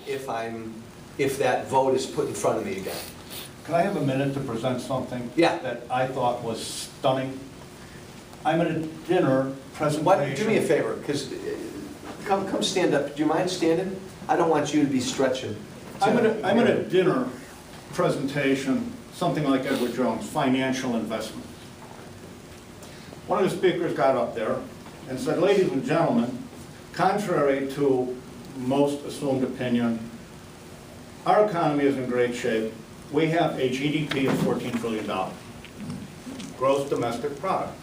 if that vote is put in front of me again. Can I have a minute to present something? Yeah. That I thought was stunning? I'm at a dinner presentation. What, do me a favor, because, come stand up. Do you mind standing? I don't want you to be stretching. I'm at a dinner presentation, something like Edward Jones, financial investment. One of the speakers got up there and said, ladies and gentlemen, contrary to most assumed opinion, our economy is in great shape. We have a GDP of $14 trillion, gross domestic product.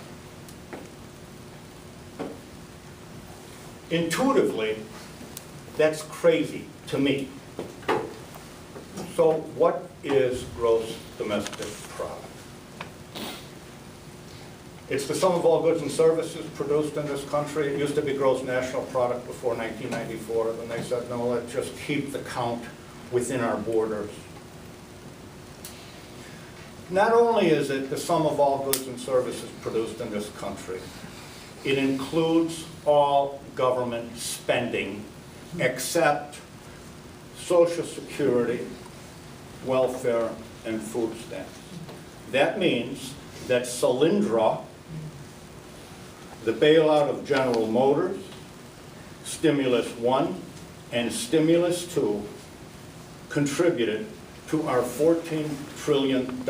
Intuitively, that's crazy to me. So what is gross domestic product? It's the sum of all goods and services produced in this country. It used to be gross national product before 1994. Then they said, no, let's just keep the count within our borders. Not only is it the sum of all goods and services produced in this country, it includes all government spending except Social Security, welfare, and food stamps. That means that Solyndra, the bailout of General Motors, Stimulus 1 and Stimulus 2 contributed to our $14 trillion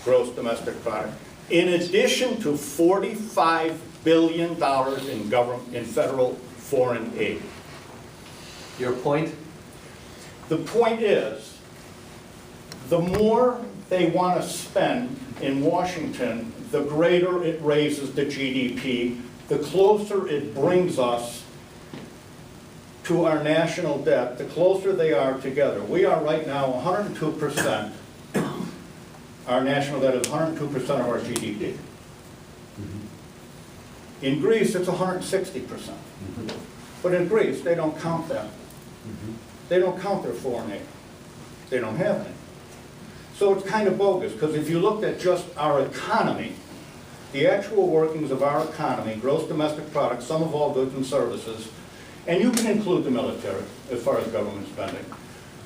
gross domestic product, in addition to $45 billion in federal foreign aid. Your point? The point is, the more they want to spend in Washington, the greater it raises the GDP, the closer it brings us to our national debt, the closer they are together. We are right now 102%. Our national debt is 102% of our GDP. In Greece, it's 160%. But in Greece, they don't count that. They don't count their foreign aid. They don't have any. So it's kind of bogus, because if you looked at just our economy, the actual workings of our economy, gross domestic product, sum of all goods and services, and you can include the military as far as government spending.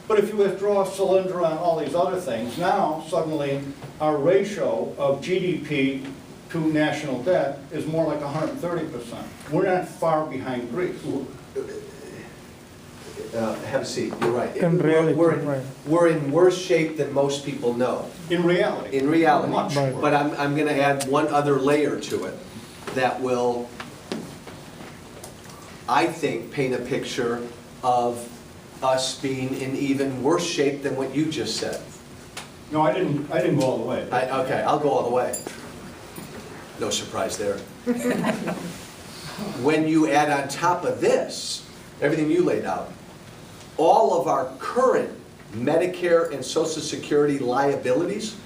But if you withdraw Solyndra and all these other things, now suddenly our ratio of GDP to national debt is more like 130%. We're not far behind Greece. Have a seat. You're right. In reality, we're in worse shape than most people know. In reality. In reality. Much worse. But I'm going to add one other layer to it that will, I think, paint a picture of us being in even worse shape than what you just said. No, I didn't go all the way. Okay, I'll go all the way. No surprise there. When you add on top of this, everything you laid out, all of our current Medicare and Social Security liabilities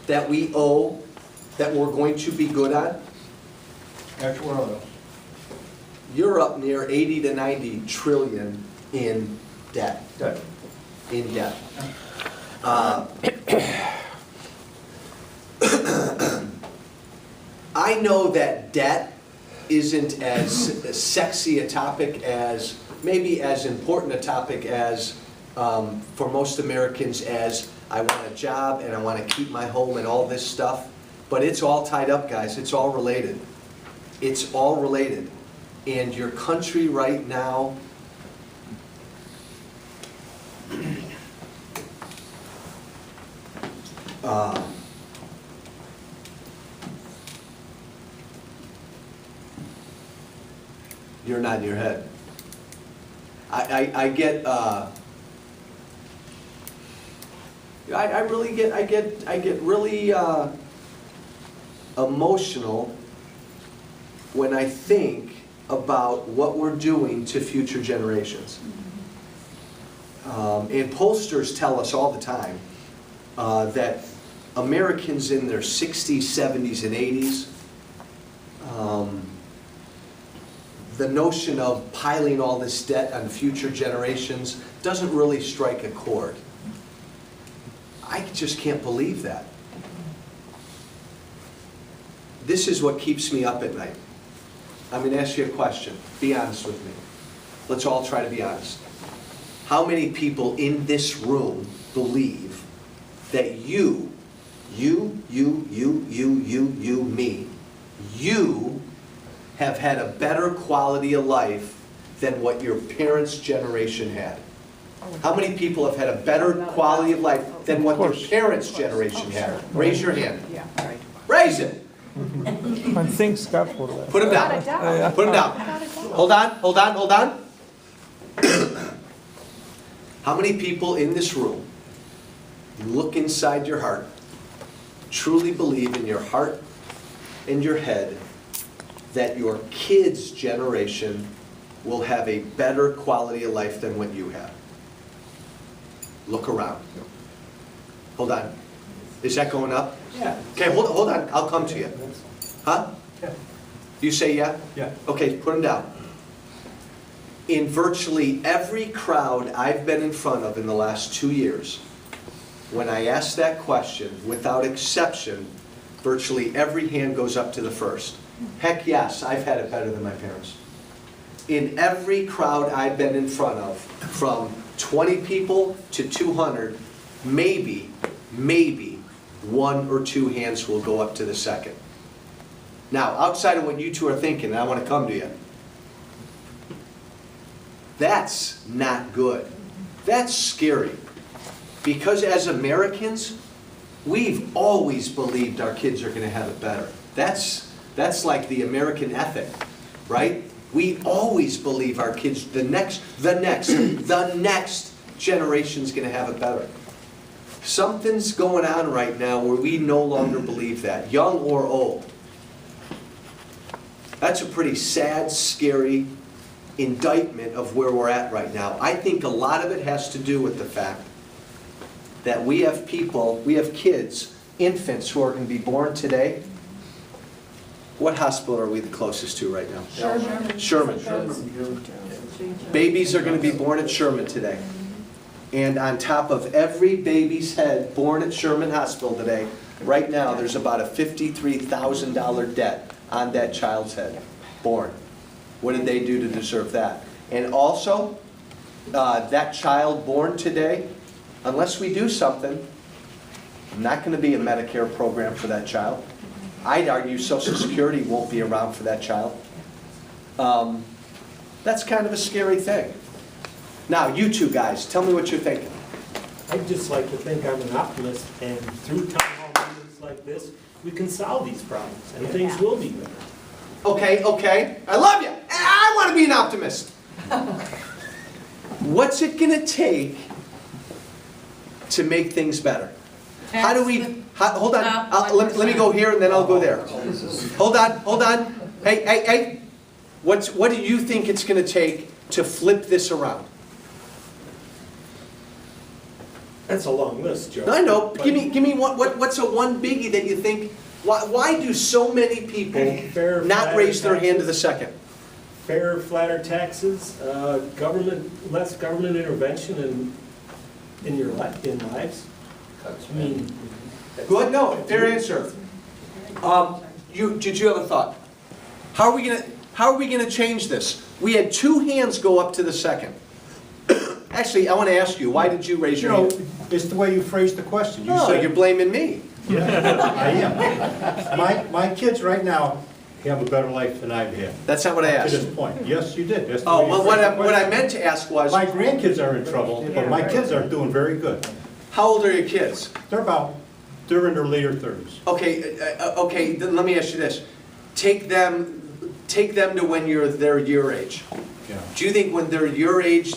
that we owe, that we're going to be good on, Actually, what are those? you're up near 80 to 90 trillion in debt. Debt. In debt. I know that debt isn't as sexy a topic as, maybe as important a topic as, for most Americans, as I want a job and I want to keep my home and all this stuff. But it's all tied up, guys. It's all related. It's all related. And your country right now, you're nodding your head. I get really emotional when I think about what we're doing to future generations. And pollsters tell us all the time that Americans in their 60s, 70s, and 80s, the notion of piling all this debt on future generations doesn't really strike a chord. I just can't believe that. This is what keeps me up at night. I'm going to ask you a question. Be honest with me. Let's all try to be honest. how many people in this room believe that you, me, you have had a better quality of life than what your parents' generation had? How many people have had a better quality of life than what their parents' generation had? Raise your hand. Yeah, right. Raise it. Man thinks Scott for that. Put him down. Put him down. Hold on, hold on, hold on. How many people in this room, look inside your heart, truly believe in your heart and your head that your kids' generation will have a better quality of life than what you have? Look around. Hold on. Is that going up? Yeah. Okay, hold on. I'll come to you. Huh? Yeah. You say yeah? Yeah. Okay, put them down. In virtually every crowd I've been in front of in the last 2 years, when I ask that question, without exception, virtually every hand goes up to the first. Heck yes, I've had it better than my parents. In every crowd I've been in front of, from 20 people to 200, maybe 1 or 2 hands will go up to the second. Now, outside of what you two are thinking, and I want to come to you, that's not good. That's scary. Because as Americans, we've always believed our kids are going to have it better. That's like the American ethic, right? We always believe our kids, the next generation's going to have it better. Something's going on right now where we no longer believe that, young or old. That's a pretty sad, scary indictment of where we're at right now. I think a lot of it has to do with the fact that we have kids, infants who are going to be born today. What hospital are we the closest to right now? Sherman. Babies are going to be born at Sherman today. And on top of every baby's head born at Sherman Hospital today, right now there's about a $53,000 debt on that child's head, born. What did they do to deserve that? And also, that child born today, unless we do something, not going to be a Medicare program for that child. I'd argue Social Security won't be around for that child. That's kind of a scary thing. Now, you two guys, tell me what you're thinking. I'd just like to think I'm an optimist, and through town hall meetings like this, we can solve these problems, and things will be better. Okay, I love you. I want to be an optimist. What's it going to take to make things better? How do we, hold on, let me go here and then I'll go there. Hold on. Hey. What do you think it's going to take to flip this around? That's a long list, Joe. I know. Give me what's a one biggie that you think, why do so many people not raise their hand to the second? Fairer, flatter taxes, less government intervention in lives. I mean, Good, no, fair answer. Did you have a thought? How are we gonna change this? We had 2 hands go up to the second. Actually, I want to ask you, why did you raise your hand? It's the way you phrased the question. No, you're blaming me. I am. My kids right now have a better life than I've had. That's not what I To asked. this point. Yes, you did. That's the Oh, way you well, phrased the what I question. meant to ask was, My grandkids are in trouble, but my kids are doing very good. how old are your kids? They're in their later 30s. Okay, then let me ask you this. Take them to when they're your age. Yeah. Do you think when they're your age,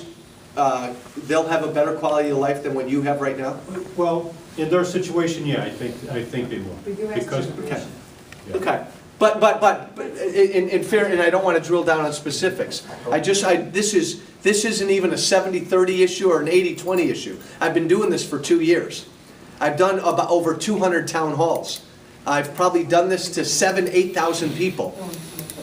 they'll have a better quality of life than what you have right now? Well, in their situation, yeah, I think they will. Because, Okay. yeah. Okay. But in fair, and I don't want to drill down on specifics. This isn't even a 70-30 issue or an 80-20 issue. I've been doing this for 2 years. I've done about over 200 town halls. I've probably done this to 8,000 people.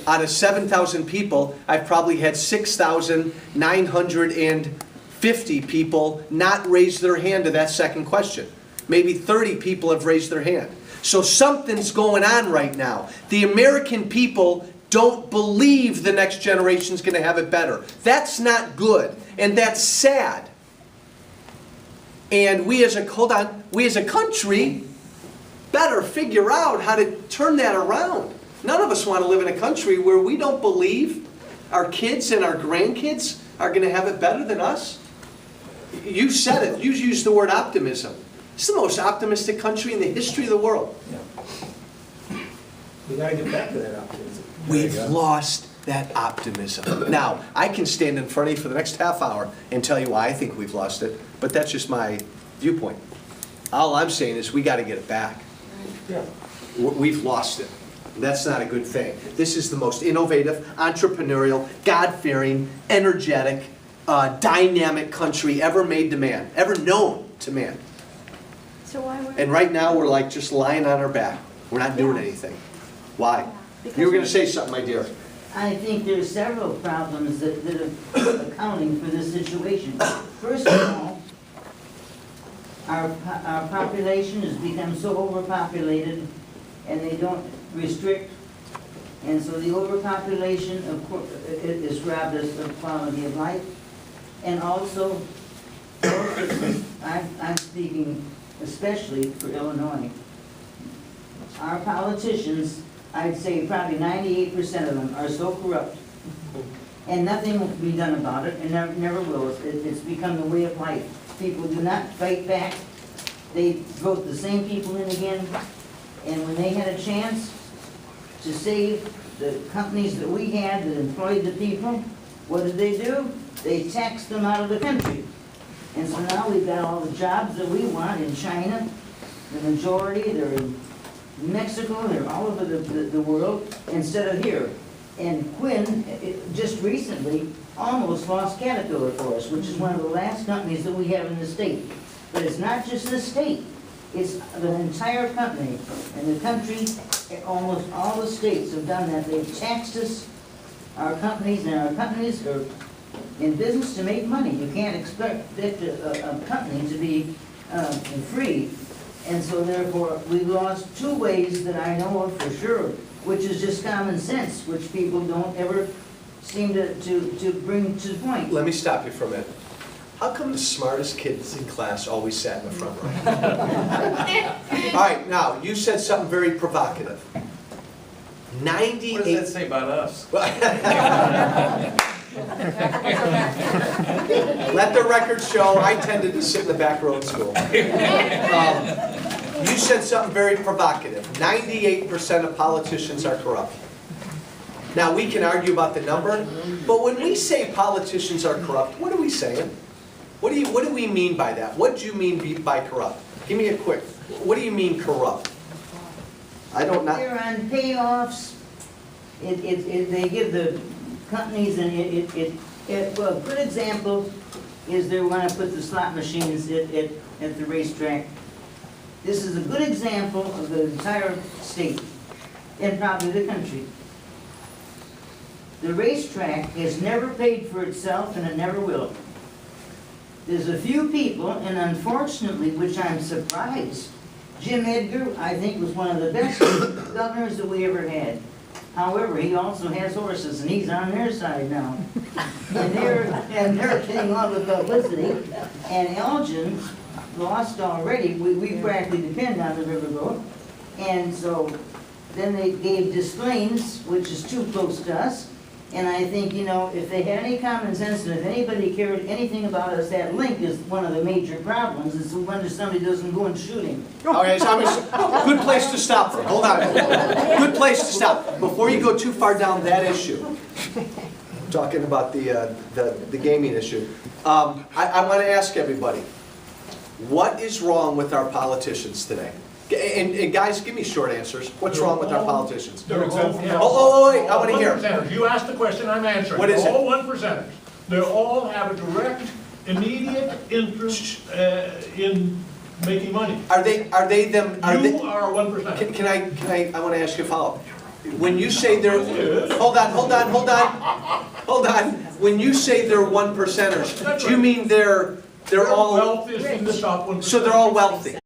Out of 7,000 people, I've probably had 6,950 people not raise their hand to that second question. Maybe 30 people have raised their hand. So something's going on right now. The American people don't believe the next generation's going to have it better. That's not good, and that's sad. And we as a country better figure out how to turn that around. None of us want to live in a country where we don't believe our kids and our grandkids are going to have it better than us. You said it. You used the word optimism. It's the most optimistic country in the history of the world. We gotta get back to that optimism. We've lost that optimism. Now, I can stand in front of you for the next half hour and tell you why I think we've lost it, but that's just my viewpoint. All I'm saying is we got to get it back. Yeah. We've lost it. That's not a good thing. This is the most innovative, entrepreneurial, God-fearing, energetic, dynamic country ever made to man, ever known to man. So why would? And right now, we're like just lying on our back. We're not doing anything. Why? You were going to say something, my dear. I think there's several problems that are accounting for this situation. First of all, our population has become so overpopulated, and they don't restrict, and so the overpopulation, of course, has robbed us of quality of life. And also, I'm speaking especially for Illinois. Our politicians, I'd say probably 98% of them are so corrupt, and nothing will be done about it, and never will. It's become the way of life. People do not fight back. They vote the same people in again, and when they had a chance to save the companies that we had that employed the people, what did they do? They taxed them out of the country. And so now we've got all the jobs that we want in China. The majority, they're in Mexico, they're all over the world, instead of here. And Quinn, just recently, almost lost Caterpillar for us, which is one of the last companies that we have in the state. But it's not just the state, it's the entire company. And the country, almost all the states have done that. They've taxed us, our companies, and our companies are in business to make money. You can't expect a company to be free. And so therefore, we've lost two ways that I know of for sure, which is just common sense, which people don't ever seem to bring to the point. Let me stop you for a minute. How come the smartest kids in class always sat in the front row? All right, now, you said something very provocative. 98... What does that say about us? Let the record show, I tended to sit in the back row at school. You said something very provocative. 98% of politicians are corrupt. Now, we can argue about the number, but when we say politicians are corrupt, what are we saying? What do we mean by that? What do you mean by corrupt? Give me a quick, what do you mean corrupt? I don't know. They're on payoffs. They give the companies, and well, a good example is they want to put the slot machines at the racetrack. This is a good example of the entire state and probably the country. The racetrack has never paid for itself, and it never will. There's a few people, and unfortunately, which I'm surprised, Jim Edgar, I think, was one of the best governors that we ever had. However, he also has horses, and he's on their side now. And they're getting all the publicity. And Elgin lost already. We practically depend on the river road. And so then they gave Des Plaines, which is too close to us. And I think, you know, if they had any common sense, and if anybody cared anything about us, that link is one of the major problems. Is wonder somebody doesn't go and shoot him. Okay, so good place to stop for. Hold on. Good place to stop. Before you go too far down that issue, talking about the gaming issue, I want to ask everybody, what is wrong with our politicians today? And guys, give me short answers. What's wrong with our politicians? They're exempt. Wait, I want to hear. 1%ers. You asked the question, I'm answering. What is it? All 1%ers. They all have a direct, immediate interest in making money. Are they them? You are a 1%er. Can I want to ask you a follow-up. When you say they're, hold on. When you say they're 1%ers, do you mean they're all wealthiest in the top 1%? So they're all wealthy.